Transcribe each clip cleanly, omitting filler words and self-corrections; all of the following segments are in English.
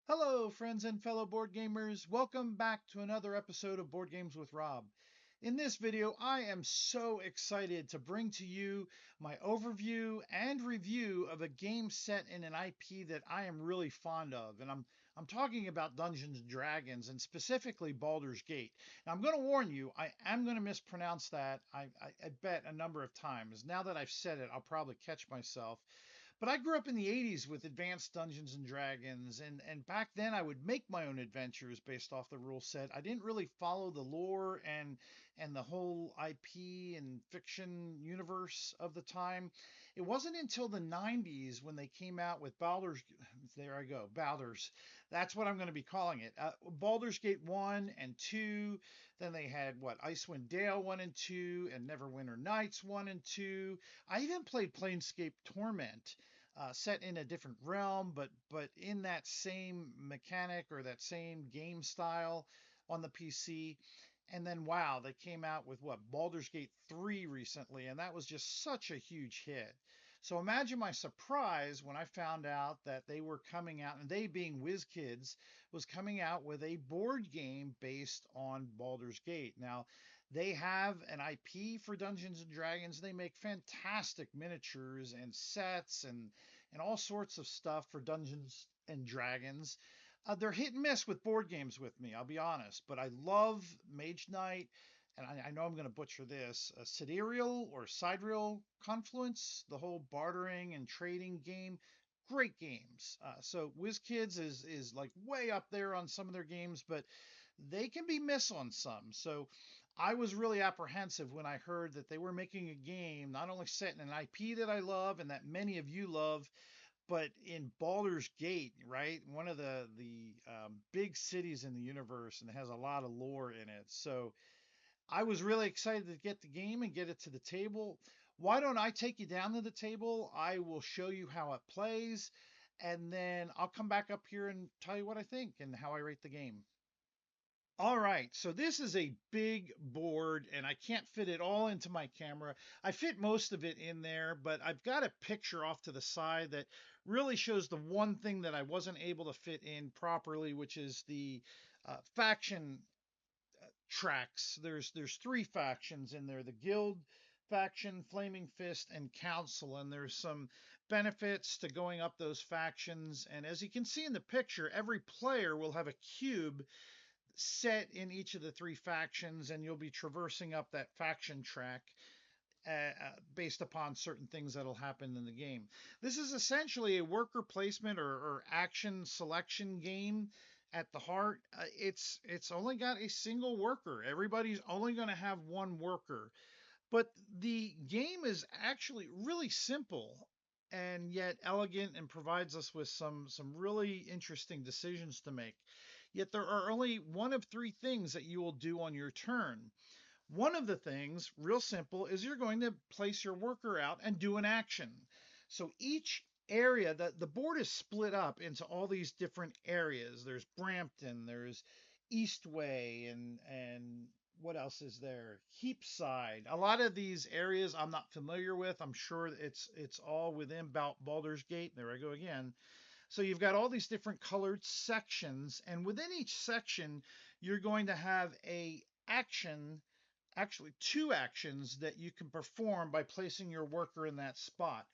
Hello, friends and fellow board gamers. Welcome back to another episode of Board Games with Rob. In this video, I am so excited to bring to you my overview and review of a game set in an IP that I am really fond of. And I'm talking about Dungeons and Dragons and specifically Baldur's Gate. Now, I'm going to warn you, I am going to mispronounce that, I bet, a number of times. Now that I've said it, I'll probably catch myself. But I grew up in the 80s with Advanced Dungeons and Dragons, and back then I would make my own adventures based off the rule set. I didn't really follow the lore and the whole IP and fiction universe of the time. It wasn't until the 90s when they came out with Baldur's, there I go, Baldur's. That's what I'm going to be calling it. Baldur's Gate 1 and 2. Then they had what, Icewind Dale 1 and 2 and Neverwinter Nights 1 and 2. I even played Planescape Torment, set in a different realm, but in that same mechanic or that same game style on the PC. And then wow, they came out with what, Baldur's Gate 3 recently, and that was just such a huge hit. So imagine my surprise when I found out that they were coming out, and they being WizKids, was coming out with a board game based on Baldur's Gate. Now, they have an IP for Dungeons and Dragons. They make fantastic miniatures and sets and all sorts of stuff for Dungeons and Dragons. They're hit and miss with board games with me, I'll be honest, but I love Mage Knight, and I know I'm going to butcher this, Sidereal or Sidereal Confluence, the whole bartering and trading game. Great games. So WizKids is like way up there on some of their games, but they can be miss on some. So I was really apprehensive when I heard that they were making a game not only set in an IP that I love and that many of you love, but in Baldur's Gate, right? One of the big cities in the universe, and it has a lot of lore in it. So I was really excited to get the game and get it to the table. Why don't I take you down to the table? I will show you how it plays, and then I'll come back up here and tell you what I think and how I rate the game. All right, so this is a big board and I can't fit it all into my camera. I fit most of it in there, but I've got a picture off to the side that really shows the one thing that I wasn't able to fit in properly, which is the faction tracks. There's three factions in there: the Guild faction, Flaming Fist, and Council. And there's some benefits to going up those factions. And as you can see in the picture, every player will have a cube set in each of the three factions, and you'll be traversing up that faction track based upon certain things that'll happen in the game. This is essentially a worker placement or action selection game at the heart. It's only got a single worker. Everybody's only going to have one worker, but the game is actually really simple and yet elegant and provides us with some really interesting decisions to make. Yet there are only one of three things that you will do on your turn. One of the things, real simple, is you're going to place your worker out and do an action. So each area that the board is split up into all these different areas. There's Brampton, there's Eastway, and what else is there? Heapside. A lot of these areas I'm not familiar with. I'm sure it's all within Baldur's Gate. There I go again. So you've got all these different colored sections, and within each section, you're going to have a action, actually two actions that you can perform by placing your worker in that spot.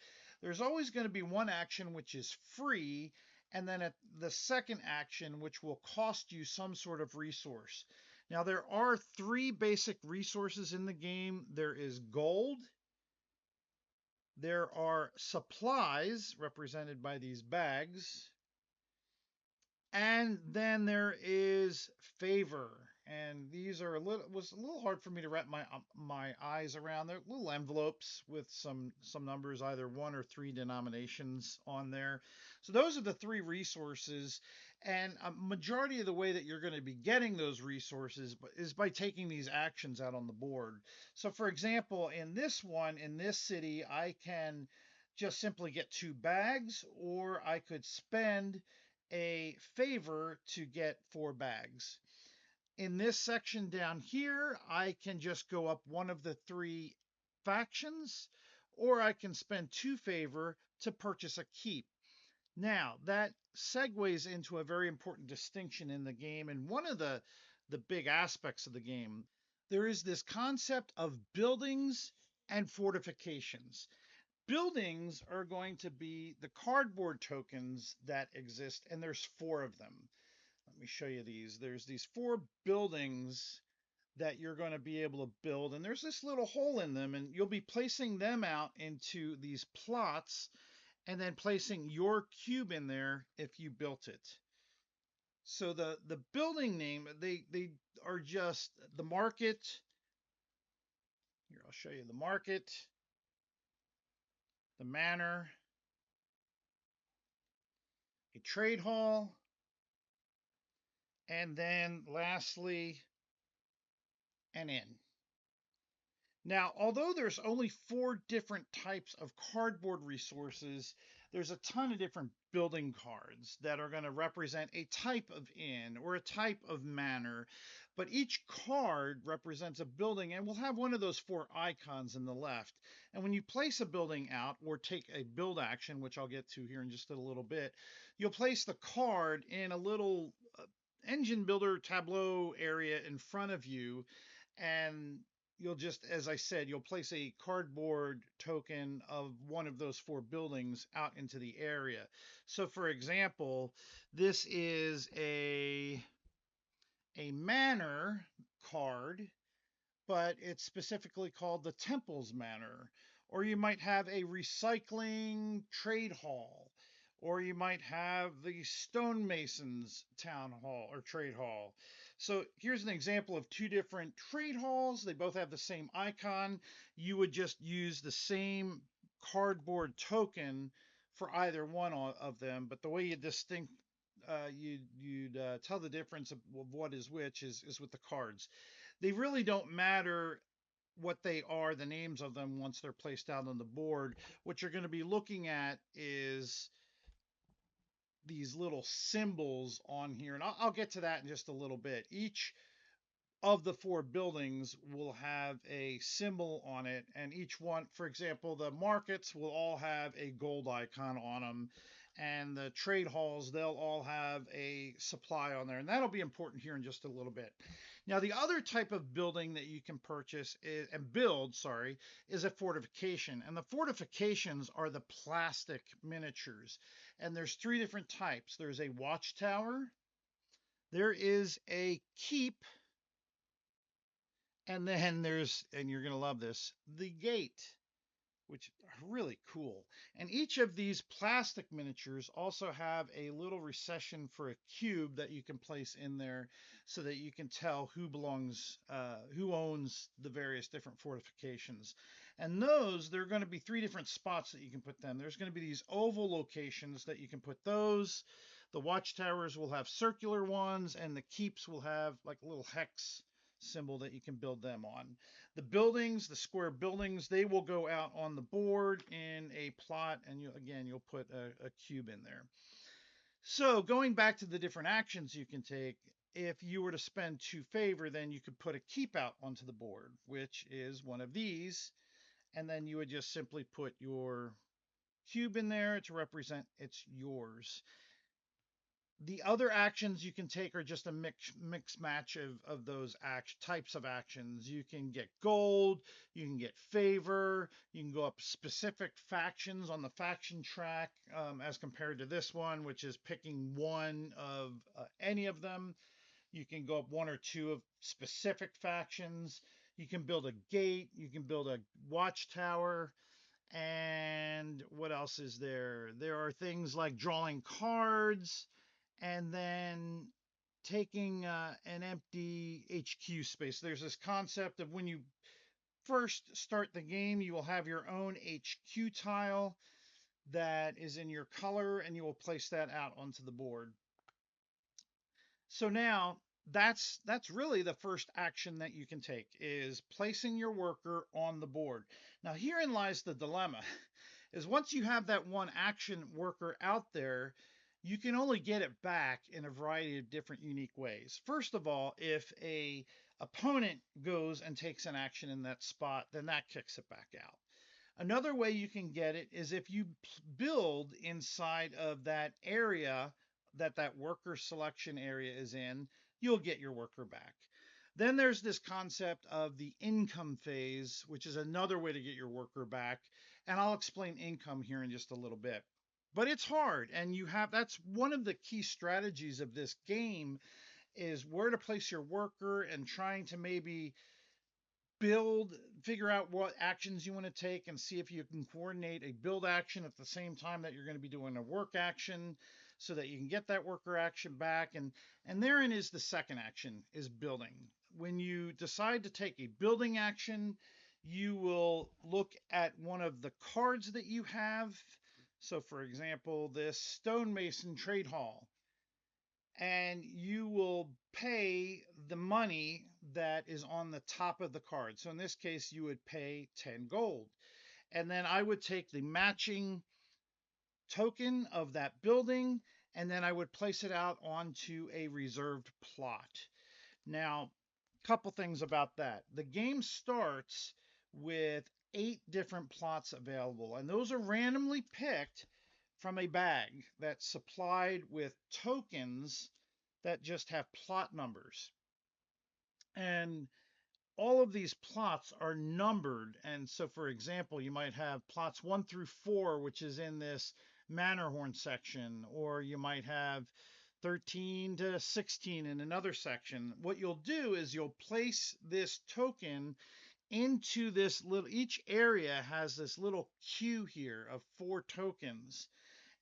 There's always going to be one action which is free, and then at the second action which will cost you some sort of resource. Now there are three basic resources in the game. There is gold, there are supplies represented by these bags, and then there is favor. And these are was a little hard for me to wrap my eyes around. They're little envelopes with some numbers, either one or three denominations on there. So those are the three resources. And a majority of the way that you're going to be getting those resources is by taking these actions out on the board. So for example, in this one, in this city, I can just simply get two bags, or I could spend a favor to get four bags. In this section down here, I can just go up one of the three factions, or I can spend two favor to purchase a keep. Now, that segues into a very important distinction in the game, and one of the big aspects of the game. There is this concept of buildings and fortifications. Buildings are going to be the cardboard tokens that exist, and there's four of them. Let me show you these. There's these four buildings that you're going to be able to build, and there's this little hole in them, and you'll be placing them out into these plots and then placing your cube in there if you built it. So the building name, they are just the market. Here, I'll show you the market, the manor, a trade hall, and then lastly, an inn. Now, although there's only four different types of cardboard resources, there's a ton of different building cards that are going to represent a type of inn or a type of manor. But each card represents a building and will have one of those four icons in the left. And when you place a building out or take a build action, which I'll get to here in just a little bit, you'll place the card in a little engine builder tableau area in front of you, and you'll just, as I said, you'll place a cardboard token of one of those four buildings out into the area. So for example, this is a manor card, but it's specifically called the Temple's Manor. Or you might have a recycling trade hall, or you might have the stonemasons town hall or trade hall. So here's an example of two different trade halls. They both have the same icon. You would just use the same cardboard token for either one of them, but the way you you'd tell the difference of what is which is with the cards. They really don't matter what they are, the names of them, once they're placed out on the board. What you're going to be looking at is these little symbols on here, and I'll get to that in just a little bit. Each of the four buildings will have a symbol on it, and each one, for example, the markets will all have a gold icon on them, and the trade halls, they'll all have a supply on there, and that'll be important here in just a little bit. Now, the other type of building that you can purchase and build, sorry, is a fortification. And the fortifications are the plastic miniatures. And there's three different types. There's a watchtower, there is a keep, and then there's, and you're going to love this, the gate, which are really cool. And each of these plastic miniatures also have a little recession for a cube that you can place in there so that you can tell who owns the various different fortifications. And those, there are going to be three different spots that you can put them. There's going to be these oval locations that you can put those. The watchtowers will have circular ones, and the keeps will have like a little hex symbol that you can build them on. The buildings, the square buildings, they will go out on the board in a plot, and you'll put a cube in there. So going back to the different actions you can take, if you were to spend 2 favor, then you could put a keep out onto the board, which is one of these, and then you would just simply put your cube in there to represent it's yours. The other actions you can take are just a mix match of those types of actions. You can get gold, you can get favor, you can go up specific factions on the faction track as compared to this one, which is picking one of any of them. You can go up one or two of specific factions. You can build a gate, you can build a watchtower. And what else is there? There are things like drawing cards, and then taking an empty HQ space. There's this concept of when you first start the game, you will have your own HQ tile that is in your color, and you will place that out onto the board. So now that's really the first action that you can take, is placing your worker on the board. Now herein lies the dilemma, is once you have that one action worker out there, you can only get it back in a variety of different unique ways. First of all, if a opponent goes and takes an action in that spot, then that kicks it back out. Another way you can get it is if you build inside of that area that worker selection area is in, you'll get your worker back. Then there's this concept of the income phase, which is another way to get your worker back. And I'll explain income here in just a little bit. But it's hard, and that's one of the key strategies of this game is where to place your worker and trying to maybe figure out what actions you want to take and see if you can coordinate a build action at the same time that you're going to be doing a work action so that you can get that worker action back. And therein is the second action is building. When you decide to take a building action, you will look at one of the cards that you have. So for example, this stonemason trade hall, and you will pay the money that is on the top of the card. So in this case, you would pay 10 gold. And then I would take the matching token of that building, and then I would place it out onto a reserved plot. Now, a couple things about that. The game starts with 8 different plots available, and those are randomly picked from a bag that's supplied with tokens that just have plot numbers. And all of these plots are numbered. And so, for example, you might have plots 1 through 4, which is in this Mannerhorn section, or you might have 13 to 16 in another section. What you'll do is you'll place this token into this little, each area has this little queue here of 4 tokens.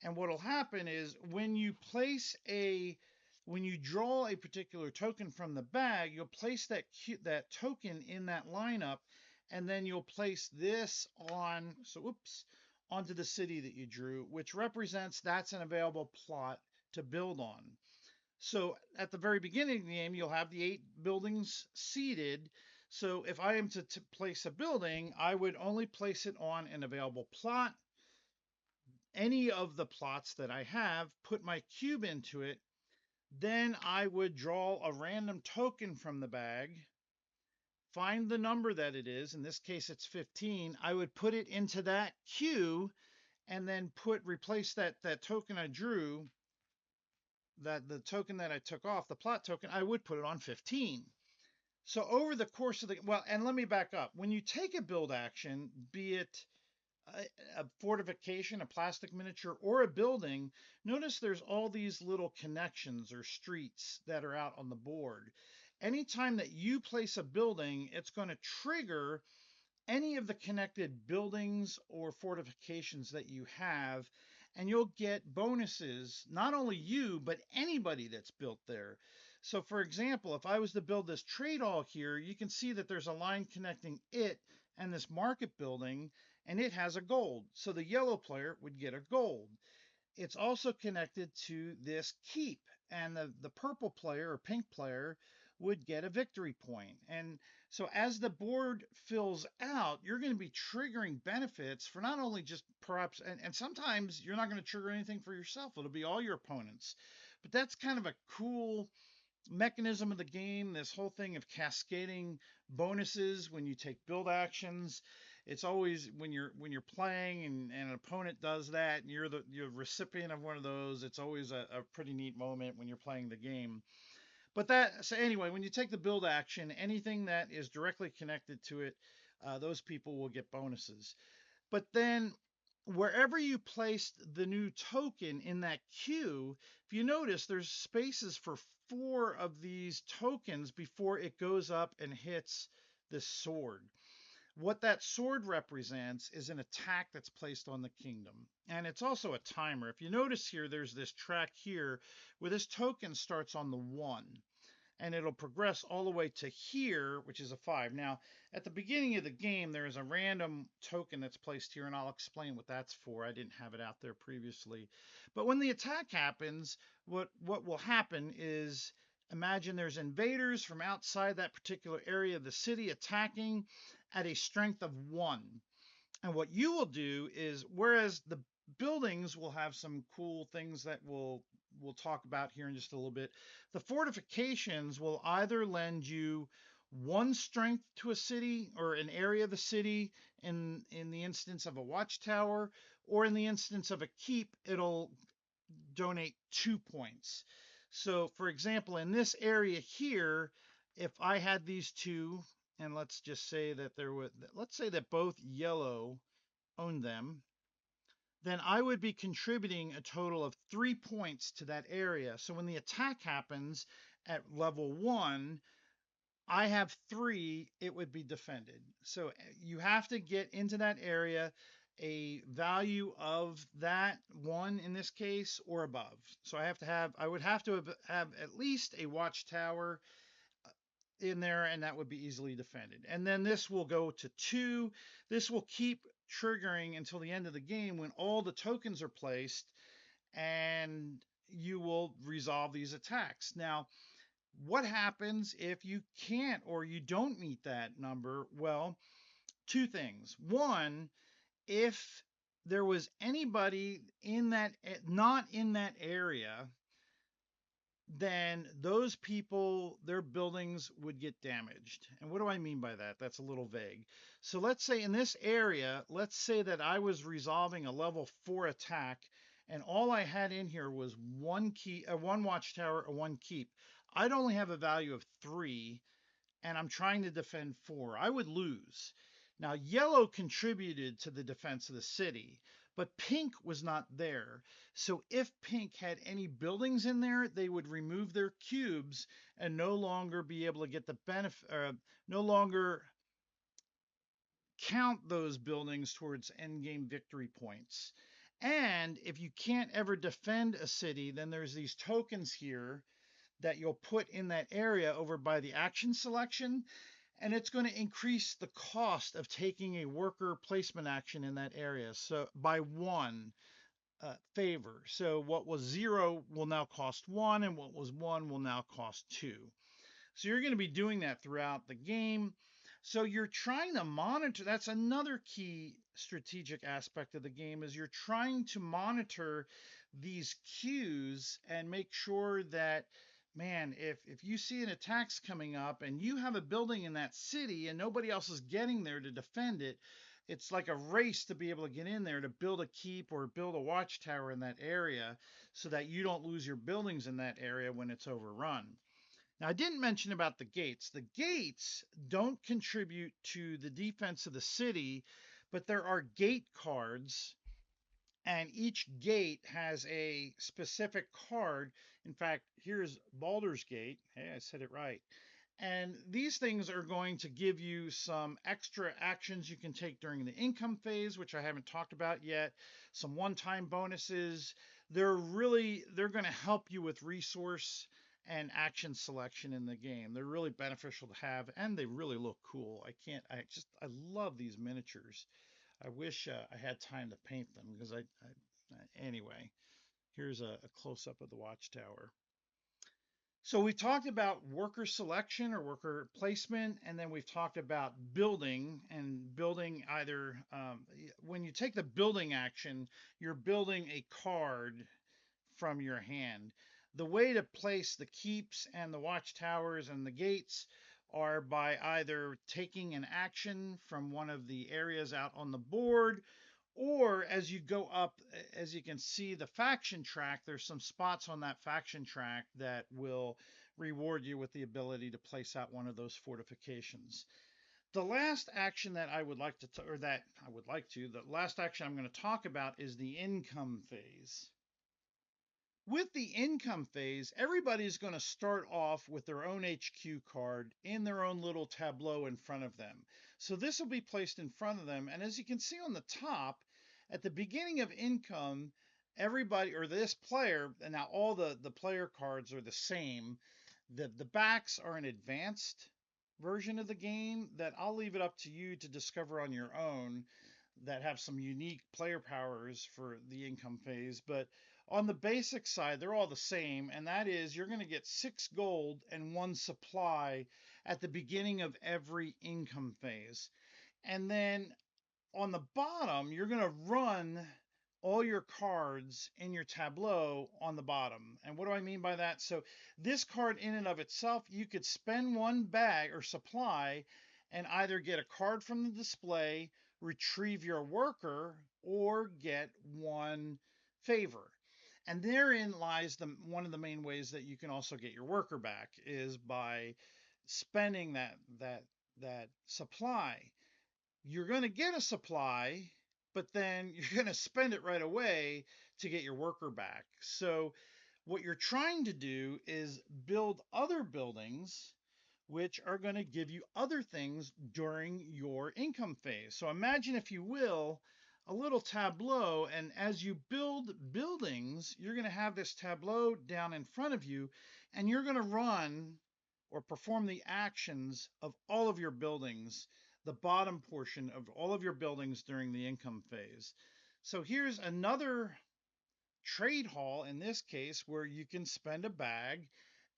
And what will happen is when you draw a particular token from the bag, you'll place that token in that lineup, and then you'll place this onto the city that you drew, which represents that's an available plot to build on. So at the very beginning of the game, you'll have the 8 buildings seeded. So if I am to place a building, I would only place it on an available plot. Any of the plots that I have, put my cube into it, then I would draw a random token from the bag, find the number that it is, in this case it's 15, I would put it into that queue, and then replace that token I drew, the token that I took off, the plot token, I would put it on 15. So over the course of and let me back up. When you take a build action, be it a fortification, a plastic miniature, or a building, notice there's all these little connections or streets that are out on the board. Anytime that you place a building, it's going to trigger any of the connected buildings or fortifications that you have, and you'll get bonuses, not only you, but anybody that's built there. So for example, if I was to build this trade hall here, you can see that there's a line connecting it and this market building, and it has a gold. So the yellow player would get a gold. It's also connected to this keep, and the purple player or pink player would get a victory point. And so as the board fills out, you're going to be triggering benefits for not only just perhaps, and sometimes you're not going to trigger anything for yourself. It'll be all your opponents. But that's kind of a cool mechanism of the game, this whole thing of cascading bonuses when you take build actions. It's always when you're playing and an opponent does that and you're the recipient of one of those, it's always a pretty neat moment when you're playing the game. But so anyway, when you take the build action, anything that is directly connected to it, those people will get bonuses. But then wherever you placed the new token in that queue, if you notice, there's spaces for 4 of these tokens before it goes up and hits this sword. What that sword represents is an attack that's placed on the kingdom. And it's also a timer. If you notice here, there's this track here where this token starts on the 1. And it'll progress all the way to here, which is a 5. Now, at the beginning of the game, there is a random token that's placed here, and I'll explain what that's for. I didn't have it out there previously. But when the attack happens, what will happen is, imagine there's invaders from outside that particular area of the city attacking at a strength of 1. And what you will do is, whereas the buildings will have some cool things that we'll talk about here in just a little bit, the fortifications will either lend you 1 strength to a city or an area of the city in the instance of a watchtower, or in the instance of a keep, it'll donate 2 points. So for example, in this area here, if I had these two, and let's just say that let's say that both yellow owned them, then I would be contributing a total of 3 points to that area. So when the attack happens at level 1, I have 3, it would be defended. So you have to get into that area a value of that 1 in this case or above. So I would have to have at least a watchtower in there, and that would be easily defended. And then this will go to 2. This will keep triggering until the end of the game when all the tokens are placed, and you will resolve these attacks. Now, what happens if you can't or you don't meet that number? Well, two things. One, if there was anybody in that not in that area, then those people, their buildings would get damaged. And what do I mean by that? That's a little vague. So let's say in this area, let's say that I was resolving a level 4 attack, and all I had in here was one watchtower, or one keep. I'd only have a value of 3, and I'm trying to defend 4. I would lose. Now, yellow contributed to the defense of the city, but pink was not there. So if pink had any buildings in there, they would remove their cubes and no longer be able to get the benefit, no longer count those buildings towards endgame victory points. And if you can't ever defend a city, then there's these tokens here that you'll put in that area over by the action selection, and it's going to increase the cost of taking a worker placement action in that area. So by 1 favor. So what was 0 will now cost 1, and what was 1 will now cost 2. So you're going to be doing that throughout the game. So you're trying to monitor. That's another key strategic aspect of the game, is you're trying to monitor these cues and make sure that, man, if you see an attack's coming up and you have a building in that city and nobody else is getting there to defend it, it's like a race to be able to get in there to build a keep or build a watchtower in that area so that you don't lose your buildings in that area when it's overrun. Now, I didn't mention about the gates. The gates don't contribute to the defense of the city, but there are gate cards, and each gate has a specific card. In fact, here's Baldur's Gate. Hey, I said it right. And these things are going to give you some extra actions you can take during the income phase, which I haven't talked about yet, some one-time bonuses. They're going to help you with resource and action selection in the game. They're really beneficial to have, and they really look cool. I love these miniatures. I wish I had time to paint them because anyway, here's a close-up of the watchtower. So we talked about worker selection or worker placement, and then we've talked about building, and building either, when you take the building action, you're building a card from your hand. The way to place the keeps and the watchtowers and the gates are by either taking an action from one of the areas out on the board, or as you go up, as you can see the faction track, there's some spots on that faction track that will reward you with the ability to place out one of those fortifications. The last action that I would like to, the last action I'm going to talk about is the income phase. With the income phase, everybody's going to start off with their own HQ card in their own little tableau in front of them. So this will be placed in front of them. And as you can see on the top, at the beginning of income, everybody, or this player, and now all the player cards are the same. The backs are an advanced version of the game that I'll leave it up to you to discover on your own, that have some unique player powers for the income phase. But on the basic side, they're all the same, and that is you're going to get 6 gold and 1 supply at the beginning of every income phase. And then on the bottom, you're going to run all your cards in your tableau on the bottom. And what do I mean by that? So this card in and of itself, you could spend 1 bag or supply and either get a card from the display, retrieve your worker, or get 1 favor. And therein lies one of the main ways that you can also get your worker back is by spending that supply. You're going to get a supply, but then you're going to spend it right away to get your worker back. So what you're trying to do is build other buildings which are going to give you other things during your income phase. So imagine, if you will, a little tableau, and as you build buildings, you're going to have this tableau down in front of you, and you're going to run or perform the actions of all of your buildings, the bottom portion of all of your buildings during the income phase. So here's another trade hall in this case where you can spend a bag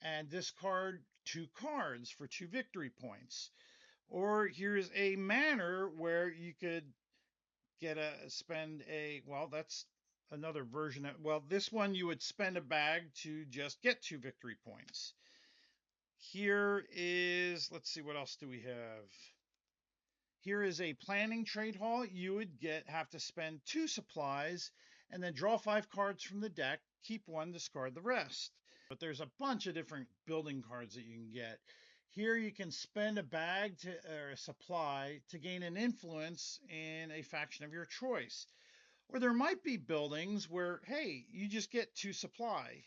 and discard 2 cards for 2 victory points. Or here's a manor where you could spend a, well, that's another version of, well, this one you would spend a bag to just get 2 victory points. Here is, let's see, what else do we have? Here is a planning trade hall. You would have to spend 2 supplies and then draw 5 cards from the deck, keep 1, discard the rest. But there's a bunch of different building cards that you can get. Here you can spend a bag or a supply to gain an influence in a faction of your choice. Or there might be buildings where, hey, you just get 2 supply,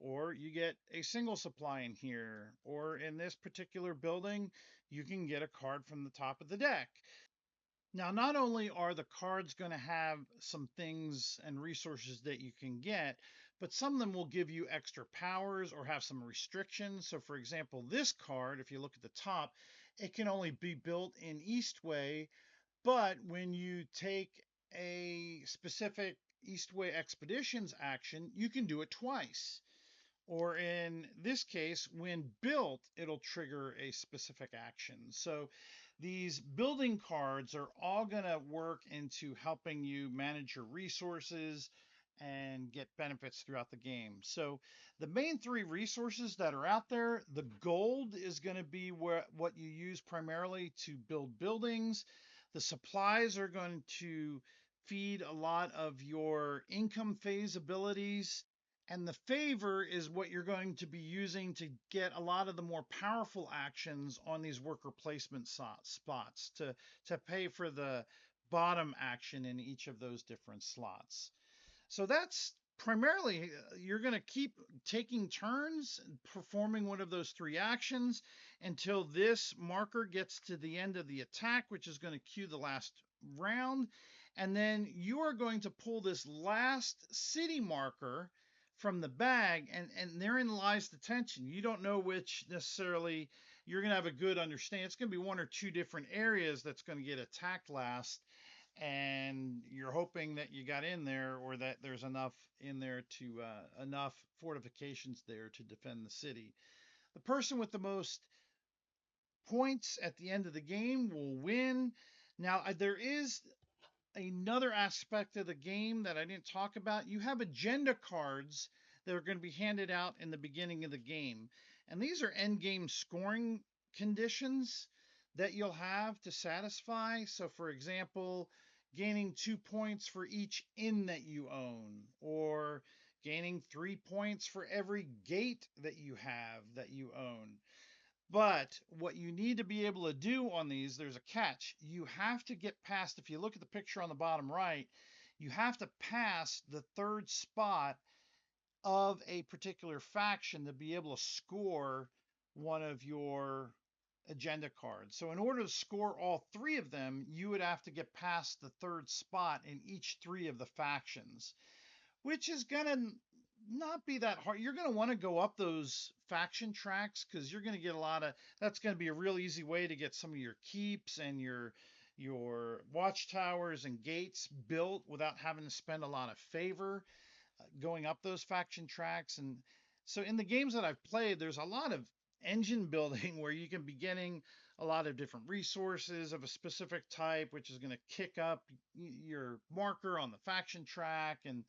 or you get a single supply in here, or in this particular building, you can get a card from the top of the deck. Now, not only are the cards going to have some things and resources that you can get, but some of them will give you extra powers or have some restrictions. So, for example, this card, if you look at the top, it can only be built in Eastway, but when you take a specific Eastway Expeditions action, you can do it twice. Or in this case, when built, it'll trigger a specific action. So these building cards are all going to work into helping you manage your resources and get benefits throughout the game. So the main 3 resources that are out there, the gold is going to be what you use primarily to build buildings. The supplies are going to feed a lot of your income phase abilities. And the favor is what you're going to be using to get a lot of the more powerful actions on these worker placement spots to pay for the bottom action in each of those different slots. So that's primarily, you're going to keep taking turns performing one of those 3 actions until this marker gets to the end of the attack, which is going to cue the last round. And then you are going to pull this last city marker from the bag, and therein lies the tension. You don't know which necessarily you're going to have a good understanding. It's going to be 1 or 2 different areas that's going to get attacked last, and you're hoping that you got in there, or that there's enough in there to enough fortifications there to defend the city. The person with the most points at the end of the game will win. Now, there is another aspect of the game that I didn't talk about. You have agenda cards that are going to be handed out in the beginning of the game. And these are end game scoring conditions that you'll have to satisfy. So, for example, gaining 2 points for each inn that you own, or gaining 3 points for every gate that you have that you own. But what you need to be able to do on these, there's a catch. You have to get past, if you look at the picture on the bottom right, you have to pass the 3rd spot of a particular faction to be able to score one of your agenda cards. So in order to score all 3 of them, you would have to get past the 3rd spot in each 3 of the factions, which is going to not be that hard. You're going to want to go up those faction tracks because you're going to get a lot of, that's going to be a real easy way to get some of your keeps and your watchtowers and gates built without having to spend a lot of favor going up those faction tracks. And so in the games that I've played, there's a lot of engine building where you can be getting a lot of different resources of a specific type, which is going to kick up your marker on the faction track. And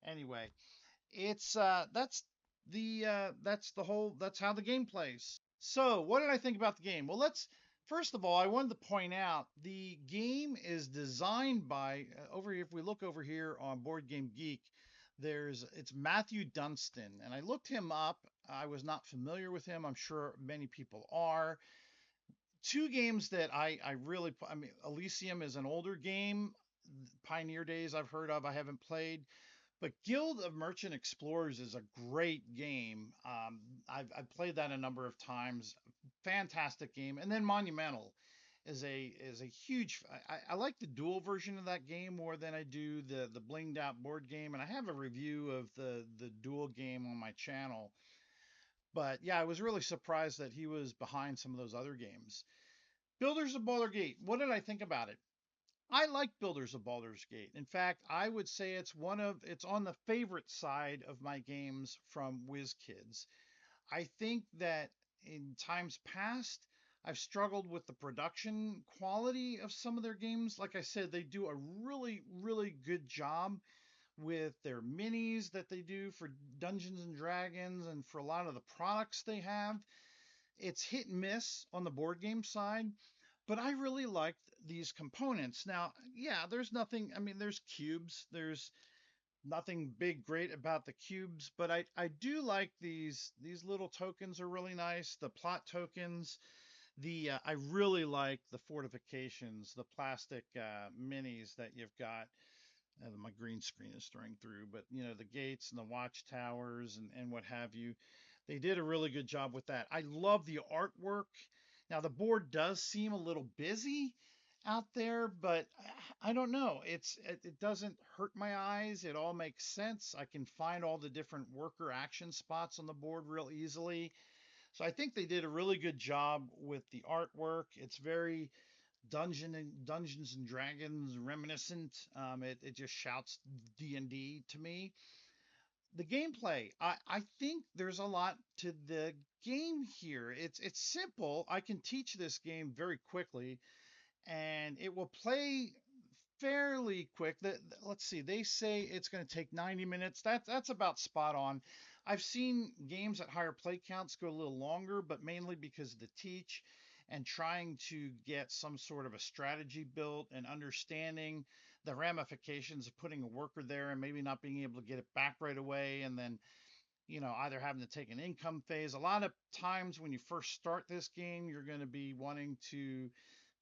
anyway, it's that's how the game plays. So what did I think about the game? Well, first of all, I wanted to point out the game is designed by over here. If we look over here on Board Game Geek, It's Matthew Dunstan, and I looked him up. I was not familiar with him. I'm sure many people are. Two games that I really, I mean, Elysium is an older game. Pioneer Days I've heard of, I haven't played. But Guild of Merchant Explorers is a great game. I've played that a number of times. Fantastic game. And then Monumental is a huge. I like the dual version of that game more than I do the blinged out board game. And I have a review of the dual game on my channel. But yeah, I was really surprised that he was behind some of those other games. Builders of Baldur's Gate. What did I think about it? I like Builders of Baldur's Gate. In fact, I would say it's on the favorite side of my games from WizKids. I think that in times past, I've struggled with the production quality of some of their games. Like I said, they do a really, really good job with their minis that they do for Dungeons and Dragons and for a lot of the products they have. It's hit and miss on the board game side, but I really liked these components. Now, yeah, there's nothing, I mean, there's cubes, there's nothing big great about the cubes, but I do like these little tokens are really nice. The plot tokens, the I really like the fortifications, the plastic minis that you've got. My green screen is throwing through, but the gates and the watchtowers and what have you. They did a really good job with that. I love the artwork. Now the board does seem a little busy out there, but I don't know. It doesn't hurt my eyes. It all makes sense. I can find all the different worker action spots on the board real easily. So I think they did a really good job with the artwork. It's very Dungeons and Dragons reminiscent. It just shouts D&D to me. The gameplay, I think there's a lot to the game here. It's simple. I can teach this game very quickly, and it will play fairly quick. Let's see, they say it's going to take 90 minutes. That's about spot on. I've seen games at higher play counts go a little longer, but mainly because of the teach and trying to get some sort of a strategy built and understanding the ramifications of putting a worker there and maybe not being able to get it back right away, and then either having to take an income phase. A lot of times when you first start this game, you're going to be wanting to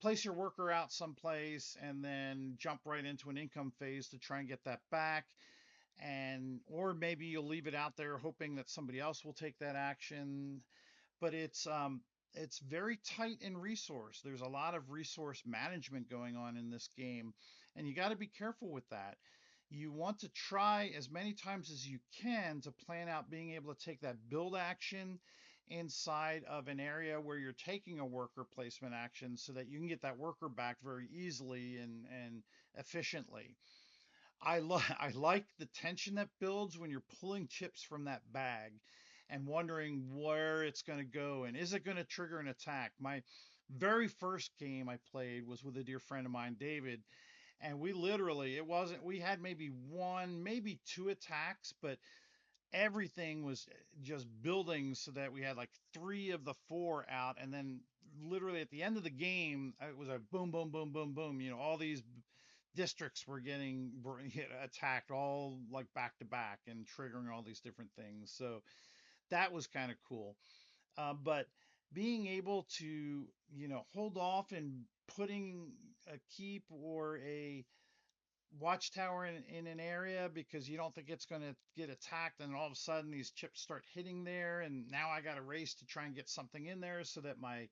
place your worker out someplace and then jump right into an income phase to try and get that back. And or maybe you'll leave it out there hoping that somebody else will take that action. But it's very tight in resource. There's a lot of resource management going on in this game, and you got to be careful with that. You want to try as many times as you can to plan out being able to take that build action inside of an area where you're taking a worker placement action so that you can get that worker back very easily and efficiently. I like the tension that builds when you're pulling chips from that bag and wondering where it's going to go and is it going to trigger an attack. My very first game I played was with a dear friend of mine, David, and we literally it wasn't we had maybe one, maybe two attacks, but everything was just building so that we had like three of the four out, and then literally at the end of the game it was a boom boom boom boom boom, all these districts were getting attacked all like back to back and triggering all these different things. So that was kind of cool. But being able to, hold off and putting a keep or a watchtower in an area because you don't think it's going to get attacked, and all of a sudden these chips start hitting there, and now I got to race to try and get something in there so that my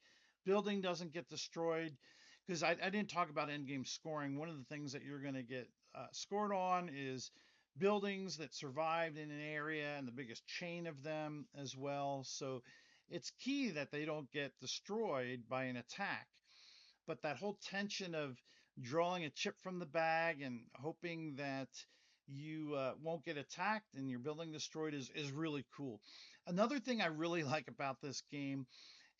building doesn't get destroyed. Because I didn't talk about end game scoring. One of the things that you're going to get scored on is buildings that survived in an area and the biggest chain of them as well. So it's key that they don't get destroyed by an attack. But that whole tension of drawing a chip from the bag and hoping that you won't get attacked and your building destroyed is really cool. Another thing I really like about this game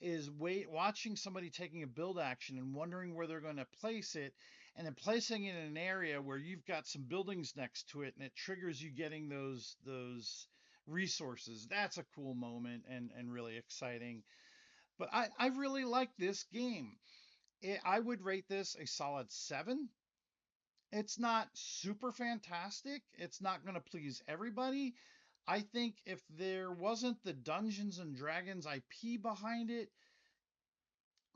is watching somebody taking a build action and wondering where they're going to place it, and then placing it in an area where you've got some buildings next to it, and it triggers you getting those resources. That's a cool moment and really exciting. But I really like this game. I would rate this a solid 7. It's not super fantastic. It's not going to please everybody. I think if there wasn't the Dungeons and Dragons IP behind it,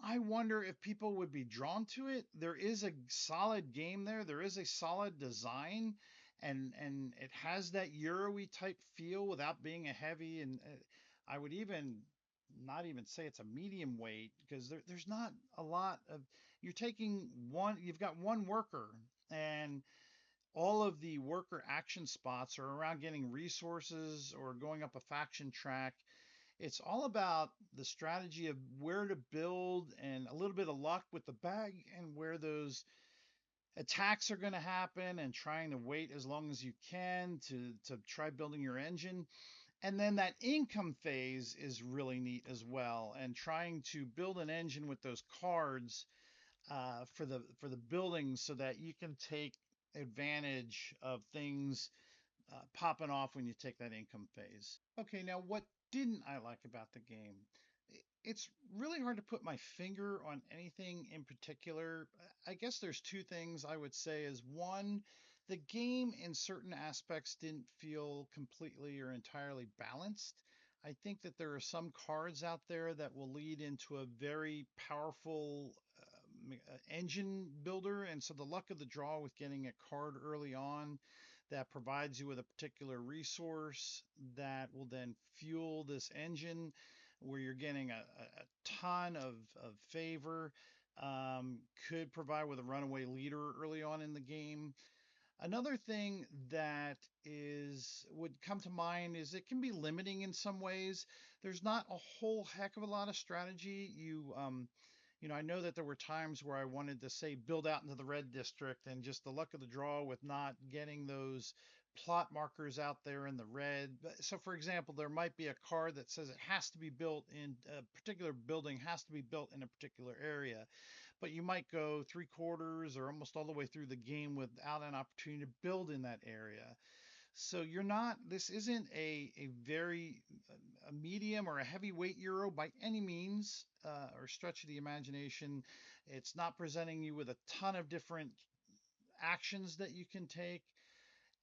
I wonder if people would be drawn to it. There is a solid game there. There is a solid design, and it has that Euro-y type feel without being a heavy. And I would even not even say it's a medium weight because there's not a lot of. You're taking one. You've got one worker, and all of the worker action spots are around getting resources or going up a faction track. It's all about the strategy of where to build and a little bit of luck with the bag and where those attacks are going to happen and trying to wait as long as you can to try building your engine. And then that income phase is really neat as well, and trying to build an engine with those cards for the buildings so that you can take advantage of things popping off when you take that income phase. Okay, now what didn't I like about the game? It's really hard to put my finger on anything in particular. I guess there's two things I would say is one, the game in certain aspects didn't feel completely or entirely balanced. I think that there are some cards out there that will lead into a very powerful engine builder, and so the luck of the draw with getting a card early on that provides you with a particular resource that will then fuel this engine where you're getting a ton of favor, um, could provide with a runaway leader early on in the game. Another thing that is would come to mind is it can be limiting in some ways. There's not a whole heck of a lot of strategy. I know that there were times where I wanted to say build out into the red district, and just the luck of the draw with not getting those plot markers out there in the red. So, for example, there might be a card that says it has to be built in a particular building, has to be built in a particular area, but you might go three quarters or almost all the way through the game without an opportunity to build in that area. So you're not, this isn't a very a medium or a heavyweight Euro by any means, or stretch of the imagination. It's not presenting you with a ton of different actions that you can take.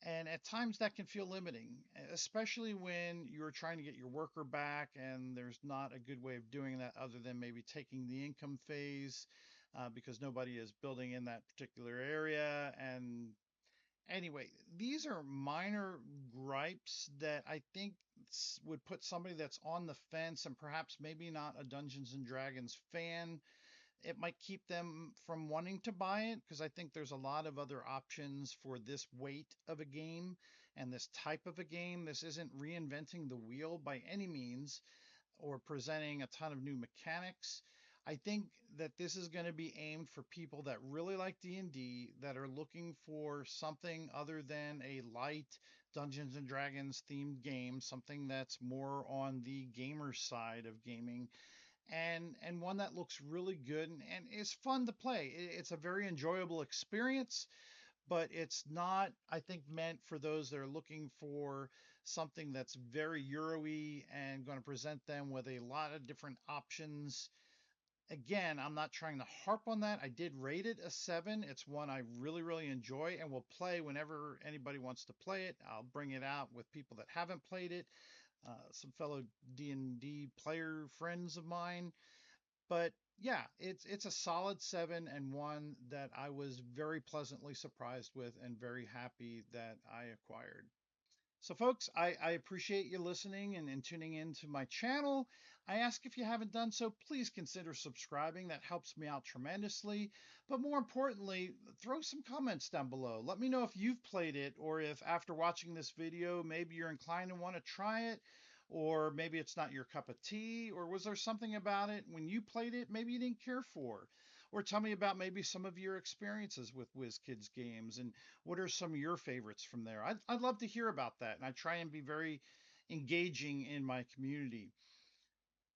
And at times that can feel limiting, especially when you're trying to get your worker back and there's not a good way of doing that other than maybe taking the income phase because nobody is building in that particular area. And anyway, these are minor gripes that I think would put somebody that's on the fence and perhaps maybe not a Dungeons and Dragons fan, it might keep them from wanting to buy it because I think there's a lot of other options for this weight of a game and this type of a game. This isn't reinventing the wheel by any means or presenting a ton of new mechanics. I think that this is going to be aimed for people that really like D&D, that are looking for something other than a light Dungeons and Dragons themed game, something that's more on the gamer side of gaming, and one that looks really good and is fun to play. It's a very enjoyable experience, but it's not, I think, meant for those that are looking for something that's very Euro-y and going to present them with a lot of different options. Again, I'm not trying to harp on that. I did rate it a 7. It's one I really, really enjoy and will play whenever anybody wants to play it. I'll bring it out with people that haven't played it, some fellow D&D player friends of mine. But yeah, it's a solid 7 and one that I was very pleasantly surprised with and very happy that I acquired. So, folks, I appreciate you listening and tuning in to my channel. I ask if you haven't done so, please consider subscribing. That helps me out tremendously. But more importantly, throw some comments down below. Let me know if you've played it, or if after watching this video, maybe you're inclined to want to try it, or maybe it's not your cup of tea, or was there something about it when you played it maybe you didn't care for? Or tell me about maybe some of your experiences with WizKids games and what are some of your favorites from there? I'd love to hear about that. And I try and be very engaging in my community.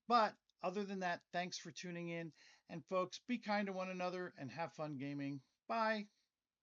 But other than that, thanks for tuning in. And folks, be kind to one another and have fun gaming. Bye.